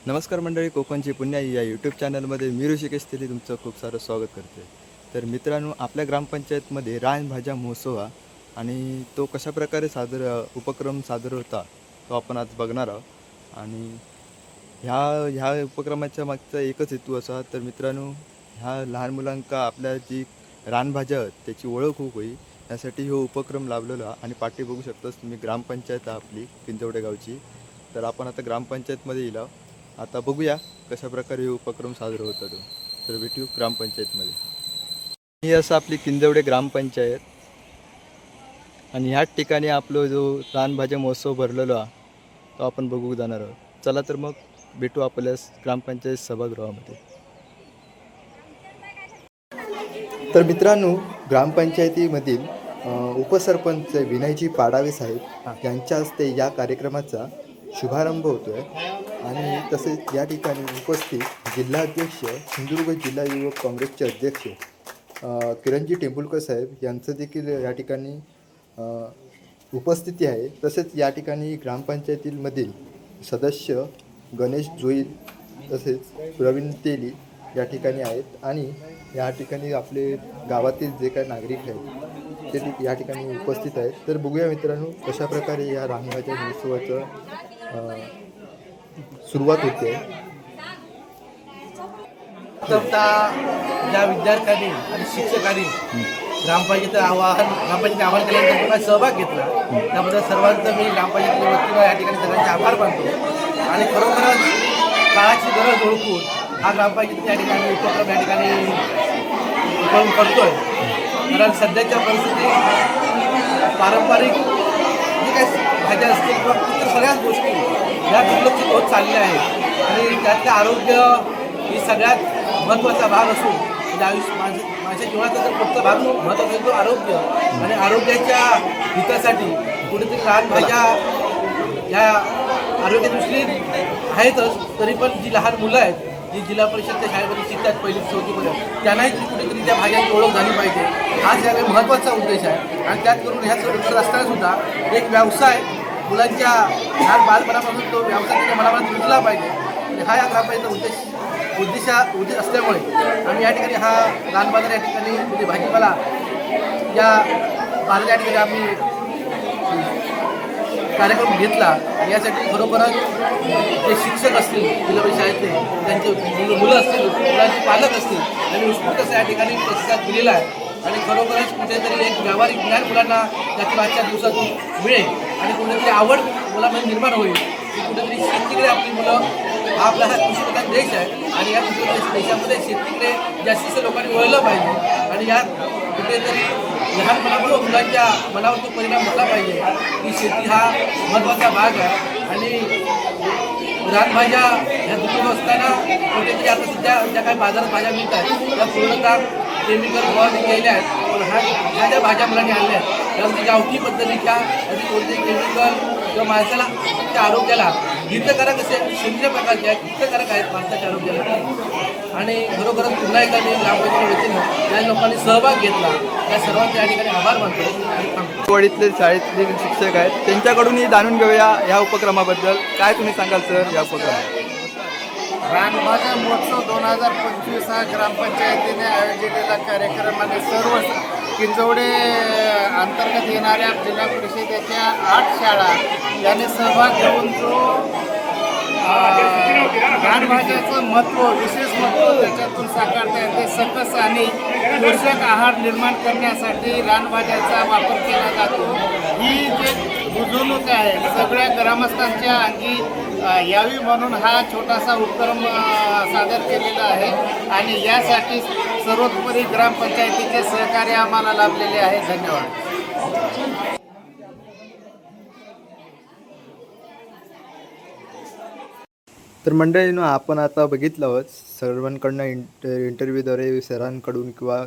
नमस्कार मंडळी, कोकणची पुण्या या यूट्यूब चॅनलमध्ये मी ऋषिकेश तेली तुमचं खूप सारं स्वागत करते. तर मित्रांनो, आपल्या ग्रामपंचायतमध्ये रानभाज्या महोत्सव आणि तो कशाप्रकारे उपक्रम सादर होता तो आपण आज बघणार आहोत. आणि ह्या ह्या उपक्रमाच्या मागचा एकच हेतू असा, तर मित्रांनो, ह्या लहान मुलांका आपल्या जी रानभाज्या आहेत त्याची ओळख होईल यासाठी हा उपक्रम लाभलेला. आणि पाठी बघू शकताच तुम्ही, ग्रामपंचायत आहे आपली किंजवडे गावची. तर आपण आता ग्रामपंचायतमध्ये येईल. आता बघूया कशा प्रकारे हे उपक्रम साजरा होता तो. तर भेटू ग्रामपंचायतमध्ये. ही असं आपली किंजवडे ग्रामपंचायत आणि ह्याच ठिकाणी आपलं जो रानभाज्या महोत्सव भरलेलो आहे तो आपण बघू जाणार आहोत. चला तर मग भेटू आपल्या ग्रामपंचायत सभागृहामध्ये. तर मित्रांनो, ग्रामपंचायतीमधील उपसरपंच विनयजी पाडावे साहेब यांच्या हस्ते या कार्यक्रमाचा शुभारंभ होतो आहे. आणि तसेच या ठिकाणी उपस्थित जिल्हाध्यक्ष, सिंधुदुर्ग जिल्हा युवक काँग्रेसचे अध्यक्ष किरणजी टेंबुलकर साहेब यांचं देखील या ठिकाणी उपस्थिती आहे. तसेच या ठिकाणी ग्रामपंचायतीमधील सदस्य गणेश जोईल तसेच प्रवीण तेली या ठिकाणी आहेत. आणि या ठिकाणी आपले गावातील जे काही नागरिक आहेत ते या ठिकाणी उपस्थित आहेत. तर बघूया मित्रांनो, कशाप्रकारे या रानभाज्या महोत्सवाचं सुरुवात होते. ज्या विद्यार्थ्यांनी आणि शिक्षकांनी ग्रामपंचायत आवाहन केल्यानंतर सहभाग घेतला त्याबद्दल सर्वांचं मी ग्रामपंचायतीच्या वतीनं या ठिकाणी सगळ्यांचे आभार मानतो. आणि खरोखरच काळाची गरज ओळखून हा ग्रामपंचायत या ठिकाणी उपक्रम या ठिकाणी करतोय. कारण सध्याच्या परिस्थितीत पारंपरिक जे काही भाज्या असतील किंवा इतर सगळ्याच गोष्टी ह्या दुर्लक्षित होत चालल्या आहेत. आणि त्यातलं आरोग्य ही सगळ्यात महत्त्वाचा भाग असून म्हणजे माझ्या जीवनाचा जर फक्त भाग महत्त्वाचा तो आरोग्य. आणि आरोग्याच्या हितासाठी कुठेतरी लहान भाज्या या आरोग्यदृष्टी आहेतच, तरी पण जी लहान मुलं आहेत जी जिल्हा परिषदच्या शाळेमध्ये शिकतात पहिली चौथीपर्यंत त्यांनाही कुठेतरी त्या भाज्यांची ओळख झाली पाहिजे. हाच यावेळी महत्त्वाचा उद्देश आहे. आणि त्यात करून ह्या करत असतानासुद्धा एक व्यवसाय मुलांच्या लहान बालपणापासून तो व्यवसाय त्याच्या मनामध्ये रुजला पाहिजे. आणि हा या ग्रामपंचायतीचा उद्देश असल्यामुळे आम्ही या ठिकाणी हा लहान बाजार या ठिकाणी म्हणजे भाजीपाला या बाजार या ठिकाणी आम्ही कार्यक्रम घेतला. आणि यासाठी खरोखरच जे शिक्षक असतील जिल्हा परिषद शाळेतले त्यांचे मुलं असतील, मुलांचे पालक असतील आणि उत्स्फूर्त या ठिकाणी प्रतिसाद दिलेला आहे. आणि खरोखरच कुठेतरी एक व्यावहारिक ज्ञान मुलांना त्याच्या आजच्या दिवसातून मिळेल आणि कुठेतरी आवड मुलांमध्ये निर्माण होईल की कुठेतरी शेतीकडे आपली मुलं हा आपला हा कृषीप्रधान देश आहे. आणि या देशामध्ये शेतीकडे जास्तीत लोकांनी वळलं पाहिजे. आणि यात कुठेतरी लहानपणापासून मुलांच्या मनावर तो परिणाम झाला पाहिजे की शेती हा महत्त्वाचा भाग आहे. आणि रानभाज्या ह्या दुर्लभ असताना कुठेतरी आता सध्या ज्या काही बाजारात भाज्या मिळतात त्या पूर्णतः केमिकल फवारणी केलेल्या आहेत. पण ह्या ज्या भाज्या मुलांनी आणल्या आहेत त्यामध्ये गावठी पद्धतीच्या त्याची कोणतेही केमिकल किंवा माणसाला त्या आरोग्याला हितकारक असे सेंद्रिय प्रकारचे आहेत, हितकारक आहेत माणसाच्या आरोग्याला. आणि खरोखरच पुन्हा एकदा मी ग्रामपंचायतीच्या वतीनं या लोकांनी सहभाग घेतला त्या सर्वांचे या ठिकाणी आभार मानतो. वाडीतले शाळेतले शिक्षक आहेत त्यांच्याकडूनही जाणून घेऊया ह्या उपक्रमाबद्दल. काय तुम्ही सांगाल सर या उपक्रमात? रानभाज्या महोत्सव 2025 हा ग्रामपंचायतीने आयोजिलेला कार्यक्रम आणि सर्व किंजवडे अंतर्गत येणाऱ्या जिल्हा परिषदेच्या 8 शाळा याने सहभाग घेऊन जो रानभाज्याचं महत्त्व, विशेष महत्त्व त्याच्यातून साकारता येते. सकस आणि पोषक आहार निर्माण करण्यासाठी रानभाज्याचा वापर केला जातो. ही जे रुजवणूक आहे सगळ्या ग्रामस्थांच्या अंगी यावी म्हणून हा छोटासा उपक्रम सादर केलेला आहे. आणि यासाठी सर्वोपरी ग्रामपंचायतीचे सहकार्य आम्हाला लाभलेले आहे. धन्यवाद. तर मंडळींनो, आपण आता बघितलं आहोत सर्वांकडनं इंटरव्ह्यूद्वारे सरांकडून किंवा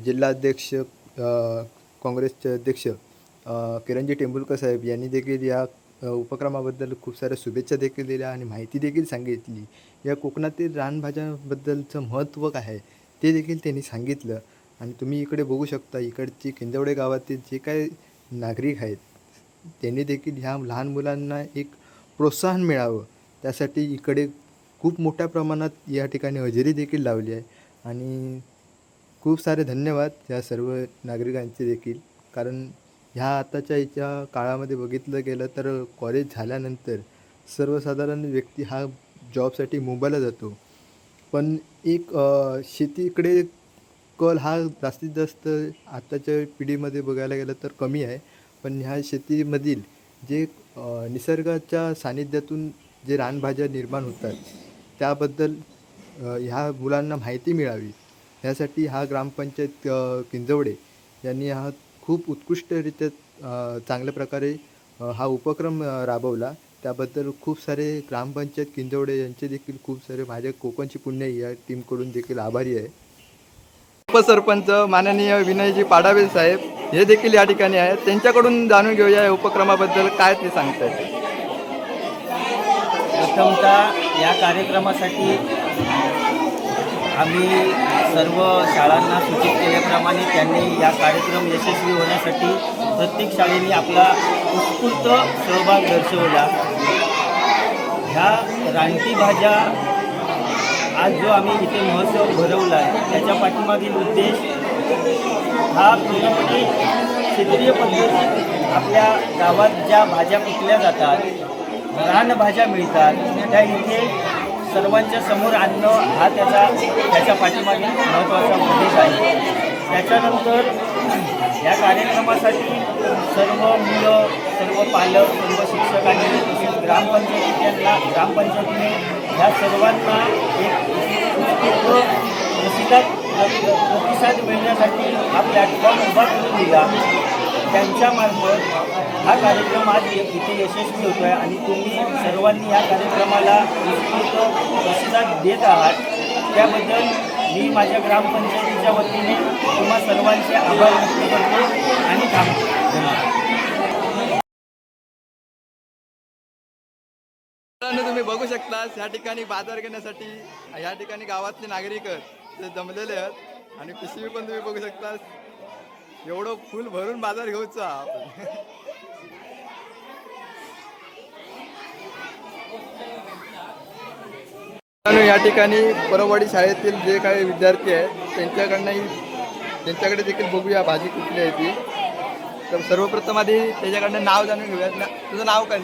जिल्हाध्यक्ष काँग्रेसचे अध्यक्ष किरणजी टेंबुलकर साहेब यांनी देखील या उपक्रमाबद्दल खूप साऱ्या शुभेच्छा देखील दिल्या आणि माहिती देखील सांगितली. या कोकणातील रानभाज्यांबद्दलचं महत्त्व काय आहे ते देखील त्यांनी सांगितलं. आणि तुम्ही इकडे बघू शकता, इकडची किंजवडे गावातील जे काही नागरिक आहेत त्यांनी देखील ह्या लहान मुलांना एक प्रोत्साहन मिळावं त्यासाठी इकडे खूप मोठ्या प्रमाणात या ठिकाणी हजेरी देखील लावली आहे आणि खूप सारे धन्यवाद या सर्व नागरिकांचे देखील. कारण ह्या आताच्या याच्या काळामध्ये बघितलं गेलं तर कॉलेज झाल्यानंतर सर्वसाधारण व्यक्ती हा जॉबसाठी मुंबईला जातो, पण एक शेतीकडे कल हा जास्तीत जास्त आताच्या पिढीमध्ये बघायला गेलं तर कमी आहे. पण ह्या शेतीमधील जे निसर्गाच्या सानिध्यातून जे रानभाज्या निर्माण होतात त्याबद्दल ह्या मुलांना माहिती मिळावी ह्यासाठी हा ग्रामपंचायत किंजवडे यांनी हा खूप उत्कृष्टरित्या चांगल्या प्रकारे हा उपक्रम राबवला. त्याबद्दल खूप सारे ग्रामपंचायत किंजवडे यांचे देखील खूप सारे माझ्या कोकणची पुण्याई या टीमकडून देखील आभारी आहे. उपसरपंच माननीय विनयजी पाडावे साहेब हे देखील या ठिकाणी आहेत. त्यांच्याकडून जाणून घेऊया या उपक्रमाबद्दल काय ते सांगतात. प्रथमतः या कार्यक्रमासाठी आम्ही सर्व शाळांना सूचित केल्याप्रमाणे त्यांनी या कार्यक्रम यशस्वी होण्यासाठी प्रत्येक शाळेने आपला उत्स्फूर्त सहभाग दर्शवला. ह्या रानटी भाज्या आज जो आम्ही इथे महोत्सव भरवला आहे त्याच्या पाठीमागील उद्देश हा पूर्णपणे क्षेत्रीय पद्धतीत आपल्या गावात ज्या भाज्या पिकल्या जातात, रानभाज्या मिळतात, त्या इथे सर्वांच्या समोर आणणं हा त्याच्या पाठीमागील महत्त्वाचा उद्देश आहे. त्याच्यानंतर या कार्यक्रमासाठी सर्व मुलं, सर्व पालक, सर्व शिक्षकांनी तसेच ग्रामपंचायतीने ह्या सर्वांना एक प्रतिसाद मिळण्यासाठी हा प्लॅटफॉर्म उभा करून दिला. त्यांच्यामार्फत हा कार्यक्रम आज इथे यशस्वी होतो आहे आणि तुम्ही सर्वांनी या कार्यक्रमाला उत्स्फूर्त प्रतिसाद देत आहात. त्याबद्दल मी माझ्या ग्रामपंचायतीच्या वतीने तुम्हा सर्वांचे आभार व्यक्त करतो आणि थांबतो. धन्यवाद. तुम्ही बघू शकता या ठिकाणी बाजार घेण्यासाठी या ठिकाणी गावातले नागरिक ते जमलेले आहेत आणि पिशवी पण तुम्ही बघू शकता. एवढं फुल भरून बाजार घेऊचा या ठिकाणी परवाडी शाळेतील जे काही विद्यार्थी आहेत त्यांच्याकडे देखील बघूया भाजी कुठली आहे ती. तर सर्वप्रथम आधी त्याच्याकडनं नाव जाणून घेऊयात ना. तुझं नाव काय?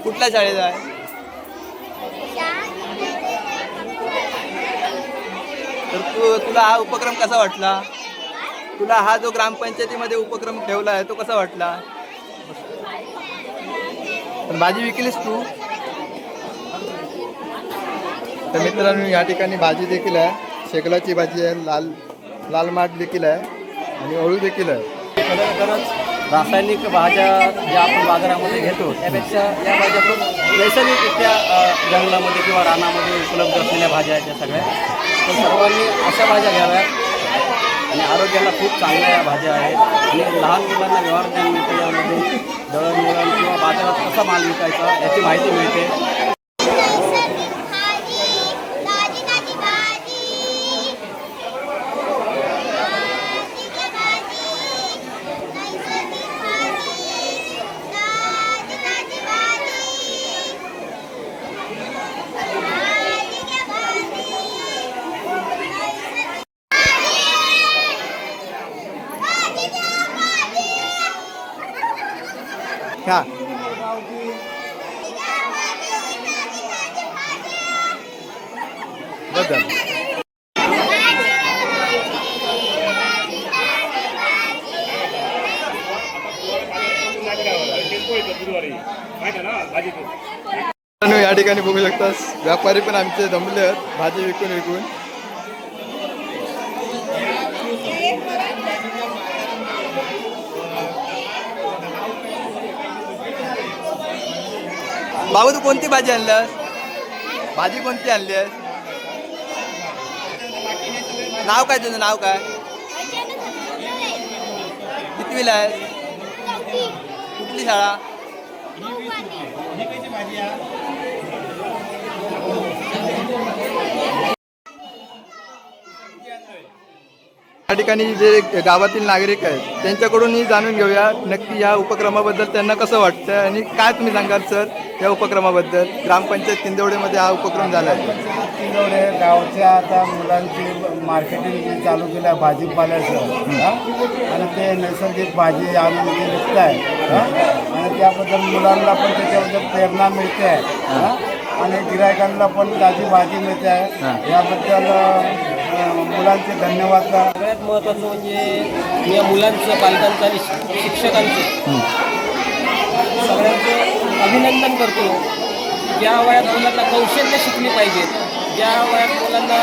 कुठल्या शाळेत आहे? तर तुला हा उपक्रम कसा वाटला? तुला हा जो ग्रामपंचायतीमध्ये उपक्रम ठेवला आहे तो कसा वाटला? पण भाजी विकलीस तू? तर मित्रांनो या ठिकाणी भाजी देखील आहे, शेकलाची भाजी आहे, लाल माठ देखील आहे आणि अळू देखील आहे. खरंच रासायनिक भाज्या ज्या आपण बाजारामध्ये घेतो त्यापेक्षा या भाज्या खूप नैसर्गिकरित्या जंगलामध्ये किंवा रानामध्ये उपलब्ध असलेल्या भाज्या आहेत त्या सगळ्या. तर सर्वांनी अशा भाज्या घ्याव्यात आणि आरोग्याला खूप चांगल्या या भाज्या आहेत. आणि लहान मुलांना व्यवहार ज्ञान मिळते, यामध्ये दळणवळण किंवा बाजारात कसा माल विकायचा याची माहिती मिळते. हा बदल या ठिकाणी बघू शकतास व्यापारी पण आमचे जमले आहेत भाजी विकून. बाबू तू कोणती भाजी आणल्यास? भाजी कोणती आणली आहेस? नाव काय तुझं? नाव काय? कितवीला आहेस? कुठली शाळा? या ठिकाणी जे गावातील नागरिक आहेत त्यांच्याकडूनही जाणून घेऊया नक्की या उपक्रमाबद्दल त्यांना कसं वाटतं आणि काय तुम्ही सांगाल सर या उपक्रमाबद्दल. ग्रामपंचायत किंदवडेमध्ये हा उपक्रम झाला आहे. किंदवडे गावच्या आता मुलांची मार्केटिंग जी चालू केलं आहे भाजीपाल्याचं आणि ते नैसर्गिक भाजी आणून ते विकत आहे आणि त्याबद्दल मुलांना पण त्याच्याबद्दल प्रेरणा मिळते आहे आणि गिरायकांना पण ताजी भाजी मिळते आहे. याबद्दल मुलांचे धन्यवाद. सगळ्यात महत्त्वाचं म्हणजे या मुलांचं पालकांचं आणि शिक्षकांचं सगळ्यांचं अभिनंदन करतो. ज्या वयात मुलांना कौशल्य शिकली पाहिजेत, ज्या वयात मुलांना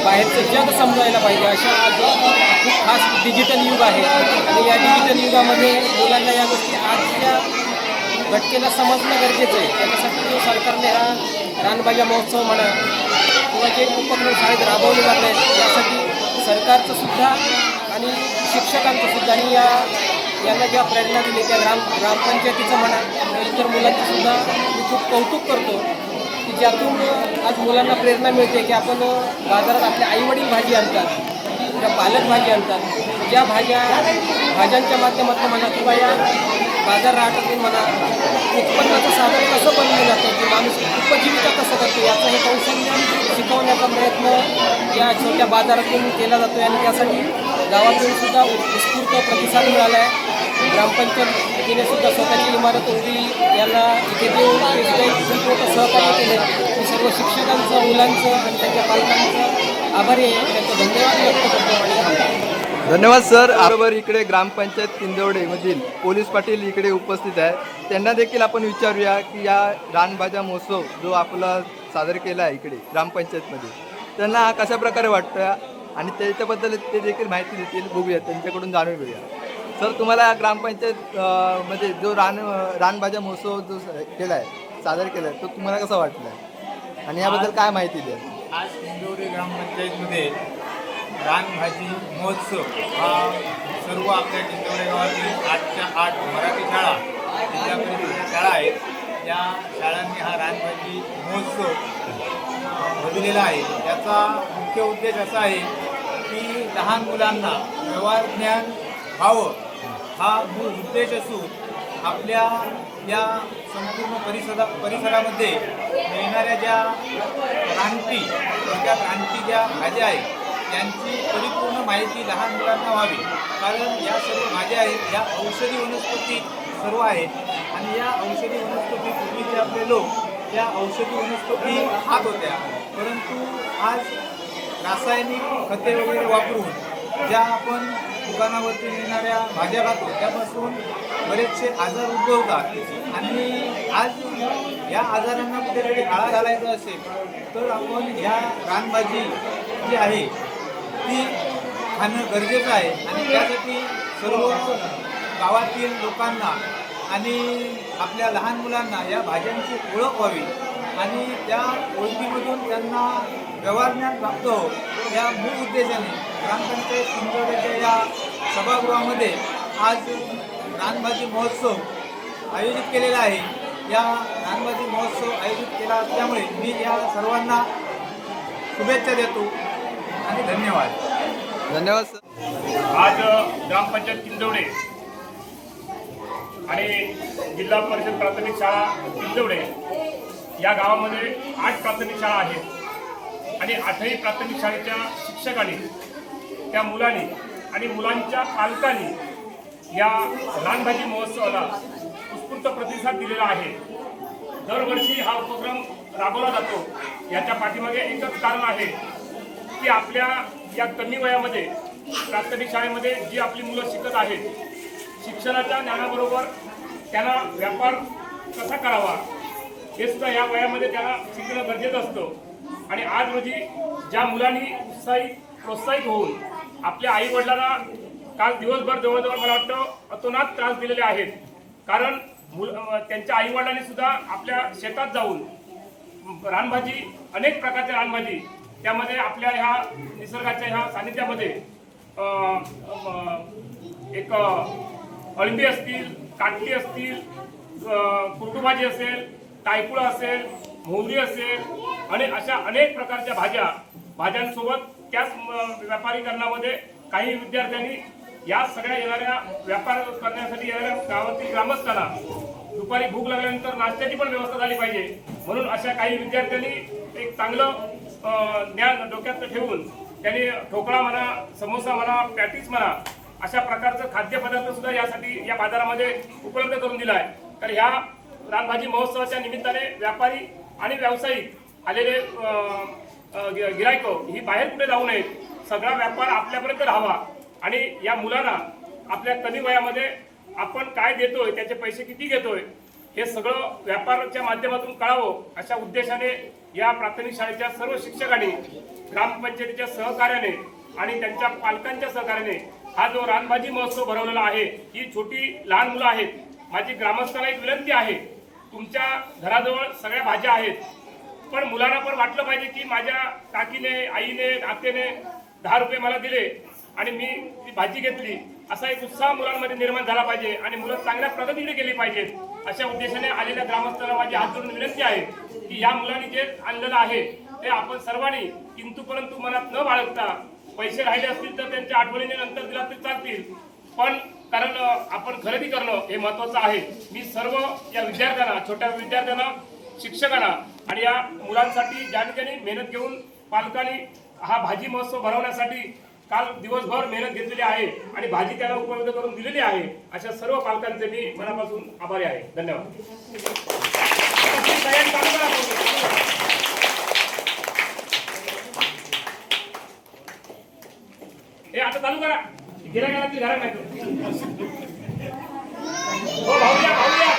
बाहेरचं जग समजायला पाहिजे, अशा आज खूप खास डिजिटल युग आहे आणि या डिजिटल युगामध्ये मुलांना या गोष्टी आजच्या घटनेला समजणं गरजेचं आहे. त्याच्यासाठी जो सरकारने हा रानभाज्या महोत्सव म्हणा किंवा जे उपक्रम शाळेत राबवले जात आहेत यासाठी सरकारचं सुद्धा आणि शिक्षकांचं सुद्धा आणि यांना ज्या प्रेरणा दिली त्या ग्रामपंचायतीचं म्हणा इतर मुलांचं सुद्धा मी खूप कौतुक करतो की ज्यातून आज मुलांना प्रेरणा मिळते की आपण बाजारात आपले आईवडील भाजी आणतात, त्या पालक भाजी आणतात, ज्या भाज्यांच्या माध्यमातून म्हणा किंवा या बाजार राहतातून म्हणा उत्पन्नाचं साधन कसं बनवलं जातं की माणूस उपजीविका कसं करतो याचं हे कौशल्य शिकवण्याचा प्रयत्न या छोट्या बाजारातून केला जातो आणि त्यासाठी गावातून सुद्धा उत्स्फूर्त प्रतिसाद मिळाला आहे. ग्रामपंचायतीने सुद्धा स्वतःची इमारत उभी यांना इथे देऊन ते सुद्धा एक खूप मोठं सहकार्य केलं. मी सर्व शिक्षकांचं, मुलांचं आणि त्यांच्या पालकांचं आभारी आहे, त्यांचं धन्यवाद व्यक्त करतो आणि थांबतो. धन्यवाद सर. बरोबर इकडे ग्रामपंचायत किंदवडेमधील पोलीस पाटील इकडे उपस्थित आहे. त्यांना देखील आपण विचारूया की या रानभाज्या महोत्सव जो आपला सादर केला आहे इकडे ग्रामपंचायतमध्ये त्यांना हा कशा प्रकारे वाटतं आणि त्याच्याबद्दल ते देखील माहिती देतील. बघूया, त्यांच्याकडून जाणून घेऊया. सर, तुम्हाला ग्रामपंचायत मध्ये जो रानभाज्या महोत्सव जो केला आहे सादर केला आहे तो तुम्हाला कसा वाटला आणि याबद्दल काय माहिती द्या. आज किंदवडे ग्रामपंचायतमध्ये रानभाजी महोत्सव हा सर्व आपल्या किंदवडे गावातील 8च्या 8 मराठी शाळा जिल्हा परिषदेच्या शाळा आहेत या शाळांनी हा रानभाजी महोत्सव भरविलेला आहे. याचा मुख्य उद्देश असा आहे की लहान मुलांना व्यवहार ज्ञान व्हावं हा मूळ उद्देश असून आपल्या या संपूर्ण परिसरामध्ये मिळणाऱ्या ज्या रानटी त्या रानटी ज्या भाज्या आहेत त्यांची परिपूर्ण माहिती लहान मुलांना व्हावी. कारण या सर्व भाज्या आहेत या औषधी वनस्पती सर्व आहेत आणि या औषधी वनस्पती पूर्वीचे आपले लोक त्या औषधी वनस्पती खात होत्या, परंतु आज रासायनिक खते वगैरे वापरून ज्या आपण दुकानावरती मिळणाऱ्या भाज्या खातो त्यापासून बरेचसे आजार उद्भवतात आणि आज या आजारांना कुठेतरी आळा घालायचा असेल तर आपण ह्या रानभाजी जी आहे ती खाणं गरजेचं आहे आणि त्यासाठी सर्व गावातील लोकांना आणि आपल्या लहान मुलांना या भाज्यांची ओळख व्हावी आणि त्या ओळखीमधून त्यांना व्यवहार ज्ञान प्राप्त हो या मूळ उद्देशाने ग्रामपंचायत किंदवडेच्या या सभागृहामध्ये आज रानभाजी महोत्सव आयोजित केलेला आहे. या रानभाजी महोत्सव आयोजित केला असल्यामुळे मी या सर्वांना शुभेच्छा देतो आणि धन्यवाद. धन्यवाद सर. आज ग्रामपंचायत किंदवडे आणि जिल्हा परिषद प्राथमिक शाळा किंदवडे या गावामध्ये 8 प्राथमिक शाळा आहेत आणि 8ही प्राथमिक शाळेच्या शिक्षकांनी त्या मुलांनी आणि मुलांच्या पालकांनी या रानभाजी महोत्सवाला उत्स्फूर्त प्रतिसाद दिलेला आहे. दरवर्षी हा उपक्रम राबवला जातो. याच्या पाठीमागे एकच कारण आहे की आपल्या या कमी वयामध्ये प्राथमिक शाळेमध्ये जी आपली मुलं शिकत आहेत शिक्षणाच्या ज्ञानाबरोबर त्यांना व्यापार कसा करावा हे सुद्धा या वयामध्ये त्यांना शिकणं गरजेचं असतं आणि आज रोजी ज्या मुलांनी प्रोत्साहित होऊन आपल्या आईवडिलांना काल दिवसभर जवळजवळ मला वाटतं अतोनात त्रास दिलेले आहेत. कारण त्यांच्या आईवडिलांनी सुद्धा आपल्या शेतात जाऊन रानभाजी अनेक प्रकारच्या रानभाजी त्यामध्ये आपल्या ह्या निसर्गाच्या ह्या सानिध्यामध्ये एक अळंबी असतील, काटली असतील, कुरडूभाजी असेल, टायकुळा असेल, मोहरी असेल आणि अशा अनेक प्रकारच्या भाज्यांसोबत त्याच व्यापारीकरणामध्ये काही विद्यार्थ्यांनी या सगळ्या येणाऱ्या व्यापार करण्यासाठी येणाऱ्या गावातील ग्रामस्थांना दुपारी भूक लागल्यानंतर नाश्त्याची पण व्यवस्था झाली पाहिजे म्हणून अशा काही विद्यार्थ्यांनी एक चांगलं ज्ञान डोक्यात ठेवून त्यांनी ठोकळा म्हणा, समोसा म्हणा, पॅटीस म्हणा अशा प्रकारचं खाद्यपदार्थ सुद्धा यासाठी या बाजारामध्ये उपलब्ध करून दिला आहे. तर ह्या रानभाजी महोत्सवाच्या निमित्ताने व्यापारी आणि व्यावसायिक आलेले गिरायकं ही बाहेर कुठे जाऊ नयेत, सगळा व्यापार आपल्यापर्यंत राहावा आणि या मुलांना आपल्या कमी वयामध्ये आपण काय देतोय, त्याचे पैसे किती घेतोय हे सगळं व्यापाराच्या माध्यमातून कळावं अशा उद्देशाने या प्राथमिक शाळेच्या सर्व शिक्षकांनी ग्रामपंचायतीच्या सहकार्याने आणि त्यांच्या पालकांच्या सहकार्याने हा जो रानभाजी महोत्सव भरवलेला आहे. ही छोटी लहान मुलं आहेत. माझी ग्रामस्थांना एक विनंती आहे, तुमच्या घराजवळ सगळ्या भाज्या आहेत, पण मुलांना पण वाटलं पाहिजे की माझ्या काकीने, आईने, आत्याने 10 रुपये मला दिले आणि मी ती भाजी घेतली, असा एक उत्साह मुलांमध्ये निर्माण झाला पाहिजे आणि मुलं चांगल्या प्रगतीकडे गेली पाहिजेत. अशा उद्देशाने आलेल्या ग्रामस्थांना माझी हात जोडून विनंती आहे की या मुलांनी जे आणलेलं आहे ते आपण सर्वांनी किंतु परंतु मनात न बाळगता, पैसे राहिले असतील तर त्यांच्या आठवणीने नंतर दिला तरी चालतील, पण कारण आपण खरेदी करणं हे महत्वाचं आहे. मी सर्व या विद्यार्थ्यांना, छोट्या विद्यार्थ्यांना, शिक्षकांना आणि या मुलांसाठी ज्या ठिकाणी मेहनत घेऊन पालकांनी हा भाजी महोत्सव भरवण्यासाठी काल दिवसभर मेहनत घेतलेली आहे आणि भाजी त्याला उपलब्ध करून दिलेली आहे, अशा सर्व पालकांचे मी मनापासून आभारी आहे. धन्यवाद. हे आता चालू करा, गिरायकाला ती घरात नाही. हो भाऊया, भाऊया.